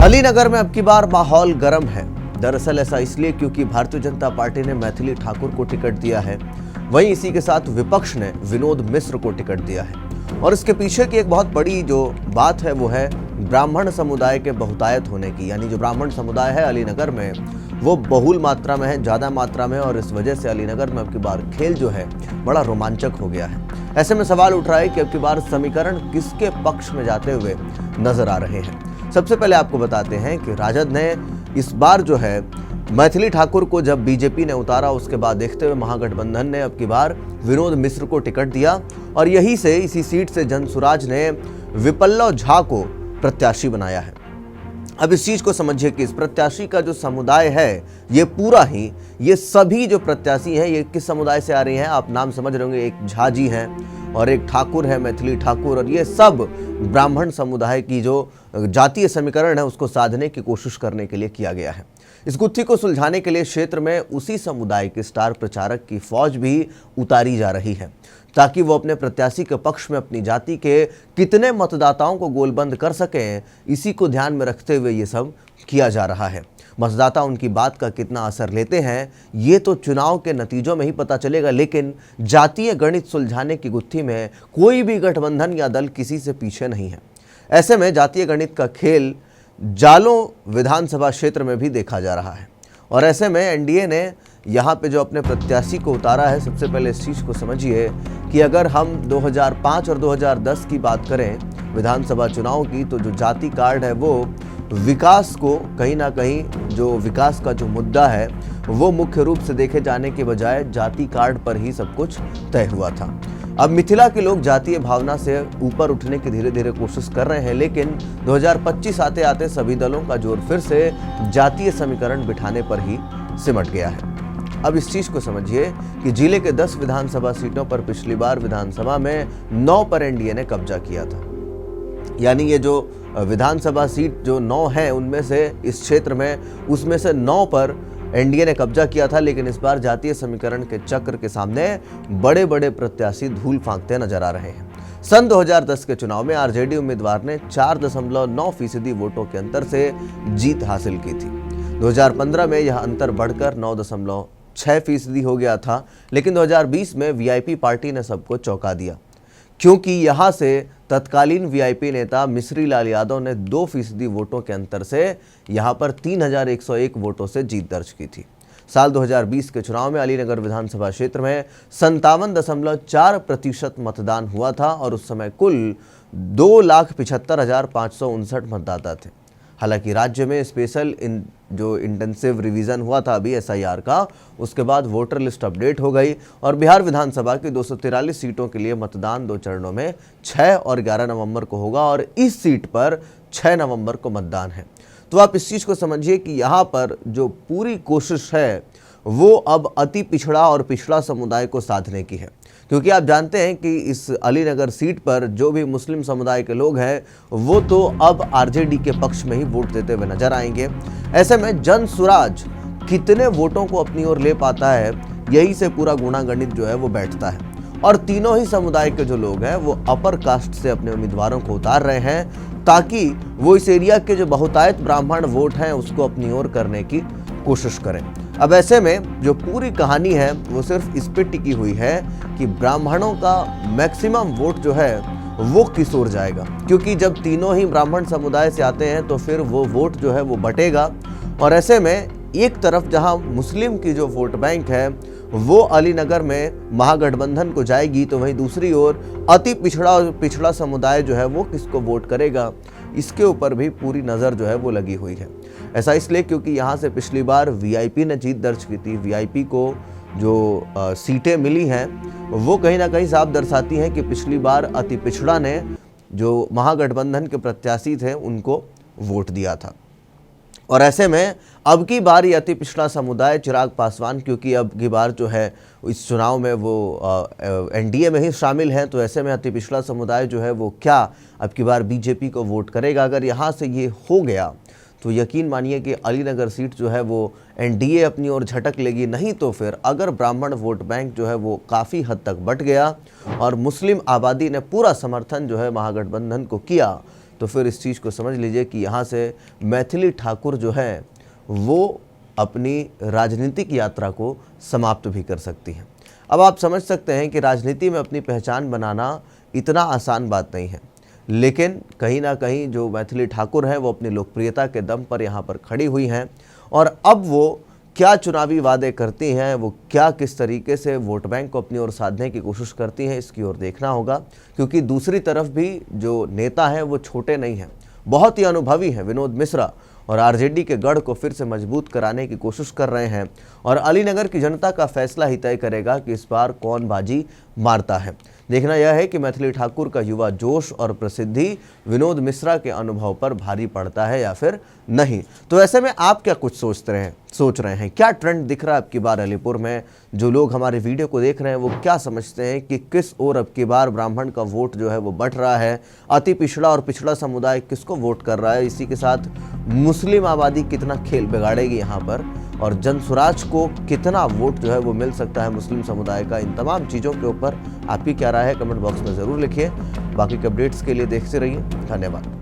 अलीनगर में अब की बार माहौल गर्म है। दरअसल ऐसा इसलिए क्योंकि भारतीय जनता पार्टी ने मैथिली ठाकुर को टिकट दिया है, वहीं इसी के साथ विपक्ष ने विनोद मिश्र को टिकट दिया है। और इसके पीछे की एक बहुत बड़ी जो बात है वो है ब्राह्मण समुदाय के बहुतायत होने की। यानी जो ब्राह्मण समुदाय है अलीनगर में वो बहुल मात्रा में है, ज़्यादा मात्रा में, और इस वजह से अलीनगर में अब की बार खेल जो है बड़ा रोमांचक हो गया है। ऐसे में सवाल उठ रहा है कि अब की बार समीकरण किसके पक्ष में जाते हुए नजर आ रहे हैं। सबसे पहले आपको बताते हैं कि राजद ने इस बार जो है मैथिली ठाकुर को जब बीजेपी ने उतारा, उसके बाद देखते हुए महागठबंधन ने अब की बार विनोद मिश्र को टिकट दिया और इसी सीट से जनसुराज ने विपल्लव झा को प्रत्याशी बनाया है। अब इस चीज को समझिए कि इस प्रत्याशी का जो समुदाय है ये पूरा ही, ये सभी जो प्रत्याशी हैं ये किस समुदाय से आ रही हैं आप नाम समझ रहे होंगे। एक झा जी हैं और एक ठाकुर है, मैथिली ठाकुर, और ये सब ब्राह्मण समुदाय की जो जातीय समीकरण है उसको साधने की कोशिश करने के लिए किया गया है। इस गुत्थी को सुलझाने के लिए क्षेत्र में उसी समुदाय के स्टार प्रचारक की फौज भी उतारी जा रही है ताकि वो अपने प्रत्याशी के पक्ष में अपनी जाति के कितने मतदाताओं को गोलबंद कर सकें, इसी को ध्यान में रखते हुए ये सब किया जा रहा है। मतदाता उनकी बात का कितना असर लेते हैं ये तो चुनाव के नतीजों में ही पता चलेगा, लेकिन जातीय गणित सुलझाने की गुत्थी में कोई भी गठबंधन या दल किसी से पीछे नहीं है। ऐसे में जातीय गणित का खेल जालों विधानसभा क्षेत्र में भी देखा जा रहा है और ऐसे में एनडीए ने यहाँ पे जो अपने प्रत्याशी को उतारा है, सबसे पहले इस चीज़ को समझिए कि अगर हम 2005 और 2010 की बात करें विधानसभा चुनाव की, तो जो जाति कार्ड है वो विकास को कहीं ना कहीं, जो विकास का जो मुद्दा है वो मुख्य रूप से देखे जाने के बजाय जाति कार्ड पर ही सब कुछ तय हुआ था। अब मिथिला के लोग जातीय भावना से ऊपर उठने की धीरे धीरे कोशिश कर रहे हैं, लेकिन 2025 आते आते सभी दलों का जोर फिर से जातीय समीकरण बिठाने पर ही सिमट गया है। अब इस चीज को समझिए कि जिले के 10 विधानसभा सीटों पर पिछली बार विधानसभा में 9 पर एनडीए ने कब्जा किया था। यानी ये जो विधानसभा सीट जो 9 है उनमें से इस क्षेत्र में उसमें से 9 पर एनडीए ने कब्जा किया था, लेकिन इस बार जातीय समीकरण के चक्र के सामने बड़े बड़े प्रत्याशी धूल फांकते नजर आ रहे हैं। सन 2010 के चुनाव में आरजेडी उम्मीदवार ने 4.9% वोटों के अंतर से जीत हासिल की थी। 2015 में यह अंतर बढ़कर 9.6% हो गया था, लेकिन 2020 में वीआईपी पार्टी ने सबको चौंका दिया क्योंकि यहां से तत्कालीन वीआईपी नेता मिश्री लाल यादव ने 2% वोटों के अंतर से यहां पर 3101 वोटों से जीत दर्ज की थी। साल 2020 के चुनाव में अलीनगर विधानसभा क्षेत्र में 57.4% मतदान हुआ था और उस समय कुल 2,75,559 मतदाता थे। हालांकि राज्य में स्पेशल जो इंटेंसिव रिवीजन हुआ था अभी एसआईआर का, उसके बाद वोटर लिस्ट अपडेट हो गई और बिहार विधानसभा की 243 सीटों के लिए मतदान 2 चरणों में 6 और 11 नवंबर को होगा और इस सीट पर 6 नवंबर को मतदान है। तो आप इस चीज़ को समझिए कि यहाँ पर जो पूरी कोशिश है वो अब अति पिछड़ा और पिछड़ा समुदाय को साधने की है, क्योंकि आप जानते हैं कि इस अलीनगर सीट पर जो भी मुस्लिम समुदाय के लोग हैं वो तो अब आरजेडी के पक्ष में ही वोट देते हुए नजर आएंगे। ऐसे में जनसुराज कितने वोटों को अपनी ओर ले पाता है, यही से पूरा गुणागणित जो है वो बैठता है और तीनों ही समुदाय के जो लोग हैं वो अपर कास्ट से अपने उम्मीदवारों को उतार रहे हैं ताकि वो इस एरिया के जो बहुतायत ब्राह्मण वोट हैं उसको अपनी ओर करने की कोशिश करें। अब ऐसे में जो पूरी कहानी है वो सिर्फ इस पे टिकी हुई है कि ब्राह्मणों का मैक्सिमम वोट जो है वो किस ओर जाएगा, क्योंकि जब तीनों ही ब्राह्मण समुदाय से आते हैं तो फिर वो वोट जो है वो बटेगा और ऐसे में एक तरफ जहां मुस्लिम की जो वोट बैंक है वो अलीनगर में महागठबंधन को जाएगी, तो वहीं दूसरी ओर अति पिछड़ा समुदाय जो है वो किसको वोट करेगा, इसके ऊपर भी पूरी नज़र जो है वो लगी हुई है। ऐसा इसलिए क्योंकि यहाँ से पिछली बार वीआईपी ने जीत दर्ज की थी। वीआईपी को जो सीटें मिली हैं वो कहीं ना कहीं साफ दर्शाती हैं कि पिछली बार अति पिछड़ा ने जो महागठबंधन के प्रत्याशी थे उनको वोट दिया था और ऐसे में अब की बार ये अति पिछड़ा समुदाय चिराग पासवान, क्योंकि अब की बार जो है इस चुनाव में वो एनडीए में ही शामिल हैं, तो ऐसे में अति पिछड़ा समुदाय जो है वो क्या अब की बार बीजेपी को वोट करेगा। अगर यहाँ से ये हो गया तो यकीन मानिए कि अलीनगर सीट जो है वो एनडीए अपनी ओर झटक लेगी, नहीं तो फिर अगर ब्राह्मण वोट बैंक जो है वो काफ़ी हद तक बट गया और मुस्लिम आबादी ने पूरा समर्थन जो है महागठबंधन को किया तो फिर इस चीज़ को समझ लीजिए कि यहाँ से मैथिली ठाकुर जो है वो अपनी राजनीतिक यात्रा को समाप्त भी कर सकती हैं। अब आप समझ सकते हैं कि राजनीति में अपनी पहचान बनाना इतना आसान बात नहीं है, लेकिन कहीं ना कहीं जो मैथिली ठाकुर हैं वो अपनी लोकप्रियता के दम पर यहाँ पर खड़ी हुई हैं और अब वो क्या चुनावी वादे करती हैं, वो क्या किस तरीके से वोट बैंक को अपनी ओर साधने की कोशिश करती हैं, इसकी ओर देखना होगा। क्योंकि दूसरी तरफ भी जो नेता हैं वो छोटे नहीं हैं, बहुत ही अनुभवी हैं। विनोद मिश्रा और आरजेडी के गढ़ को फिर से मजबूत कराने की कोशिश कर रहे हैं और अलीनगर की जनता का फैसला ही तय करेगा कि इस बार कौन बाजी मारता है। देखना यह है कि मैथिली ठाकुर का युवा जोश और प्रसिद्धि विनोद मिश्रा के अनुभव पर भारी पड़ता है या फिर नहीं। तो ऐसे में आप क्या कुछ सोच रहे हैं, क्या ट्रेंड दिख रहा है अब की बार अलीपुर में? जो लोग हमारे वीडियो को देख रहे हैं वो क्या समझते हैं कि किस ओर अब की बार ब्राह्मण का वोट जो है वो बढ़ रहा है, अति पिछड़ा और पिछड़ा समुदाय किसको वोट कर रहा है, इसी के साथ मुस्लिम आबादी कितना खेल बिगाड़ेगी यहाँ पर, और जनसुराज को कितना वोट जो है वो मिल सकता है मुस्लिम समुदाय का। इन तमाम चीज़ों के ऊपर आपकी क्या राय है, कमेंट बॉक्स में ज़रूर लिखिए। बाकी के अपडेट्स के लिए देखते रहिए। धन्यवाद।